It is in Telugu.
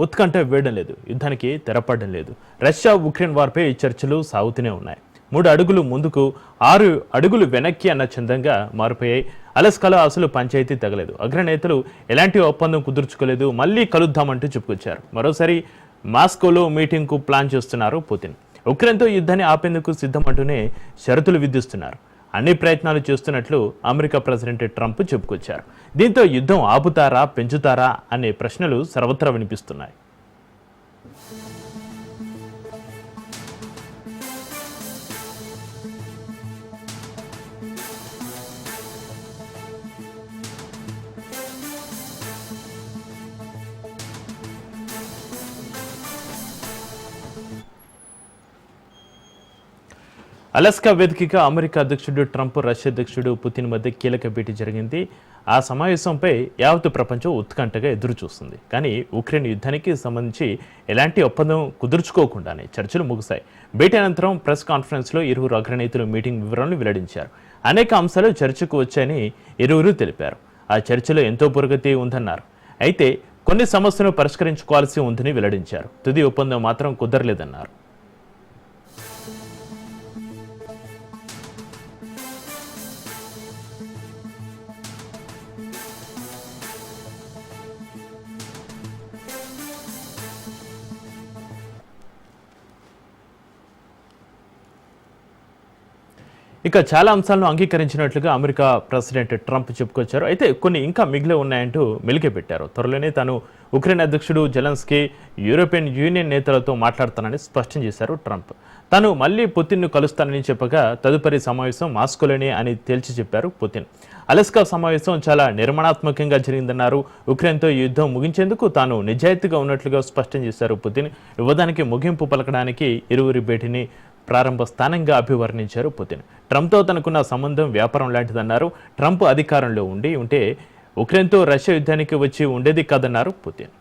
ఉత్కంఠ వేయడం లేదు, యుద్ధానికి తెరపడడం లేదు. రష్యా ఉక్రెయిన్ వార్పై చర్చలు సాగుతూనే ఉన్నాయి. 3 అడుగులు ముందుకు 6 అడుగులు వెనక్కి అన్న చందంగా మారిపోయాయి. అలస్కాలో అసలు పంచాయతీ తగలేదు. అగ్రనేతలు ఎలాంటి ఒప్పందం కుదుర్చుకోలేదు, మళ్లీ కలుద్దామంటూ చెప్పుకొచ్చారు. మరోసారి మాస్కోలో మీటింగ్కు ప్లాన్ చేస్తున్నారు పుతిన్. ఉక్రెయిన్తో యుద్ధాన్ని ఆపేందుకు సిద్ధమంటూనే షరతులు విధిస్తున్నారు. అన్ని ప్రయత్నాలు చేస్తున్నట్లు అమెరికా ప్రెసిడెంట్ ట్రంప్ చెప్పుకొచ్చారు. దీంతో యుద్ధం ఆపుతారా, పెంచుతారా అనే ప్రశ్నలు సర్వత్రా వినిపిస్తున్నాయి. అలస్కా వేదికగా అమెరికా అధ్యక్షుడు ట్రంప్, రష్యా అధ్యక్షుడు పుతిన్ మధ్య కీలక భేటీ జరిగింది. ఆ సమావేశంపై యావత్ ప్రపంచం ఉత్కంఠగా ఎదురు చూస్తుంది. కానీ ఉక్రెయిన్ యుద్ధానికి సంబంధించి ఎలాంటి ఒప్పందం కుదుర్చుకోకుండానే చర్చలు ముగిశాయి. భేటీ అనంతరం ప్రెస్ కాన్ఫరెన్స్లో ఇరువురు అగ్రనేతలు మీటింగ్ వివరాలను వెల్లడించారు. అనేక అంశాలు చర్చకు వచ్చాయని ఇరువురు తెలిపారు. ఆ చర్చలో ఎంతో పురోగతి ఉందన్నారు. అయితే కొన్ని సమస్యలను పరిష్కరించుకోవాల్సి ఉందని వెల్లడించారు. తుది ఒప్పందం మాత్రం కుదరలేదన్నారు. ఇక చాలా అంశాలను అంగీకరించినట్లుగా అమెరికా ప్రెసిడెంట్ ట్రంప్ చెప్పుకొచ్చారు. అయితే కొన్ని ఇంకా మిగిలి ఉన్నాయంటూ మెలికే పెట్టారు. త్వరలోనే తాను ఉక్రెయిన్ అధ్యక్షుడు జెలెన్స్కీ, యూరోపియన్ యూనియన్ నేతలతో మాట్లాడతానని స్పష్టం చేశారు ట్రంప్. తాను మళ్లీ పుతిన్ను కలుస్తానని చెప్పగా తదుపరి సమావేశం మాస్కోలోనే అని తేల్చి చెప్పారు పుతిన్. అలస్కా సమావేశం చాలా నిర్మాణాత్మకంగా జరిగిందన్నారు. ఉక్రెయిన్తో యుద్ధం ముగించేందుకు తాను నిజాయితీగా ఉన్నట్లుగా స్పష్టం చేశారు పుతిన్. యువదానికి ముగింపు పలకడానికి ఇరువురి భేటీని ప్రారంభ స్థానంగా అభివర్ణించారు పుతిన్. ట్రంప్తో తనకున్న సంబంధం వ్యాపారం లాంటిదన్నారు. ట్రంప్ అధికారంలో ఉంటే ఉక్రెయిన్తో రష్యా యుద్ధానికి వచ్చి ఉండేది కాదన్నారు పుతిన్.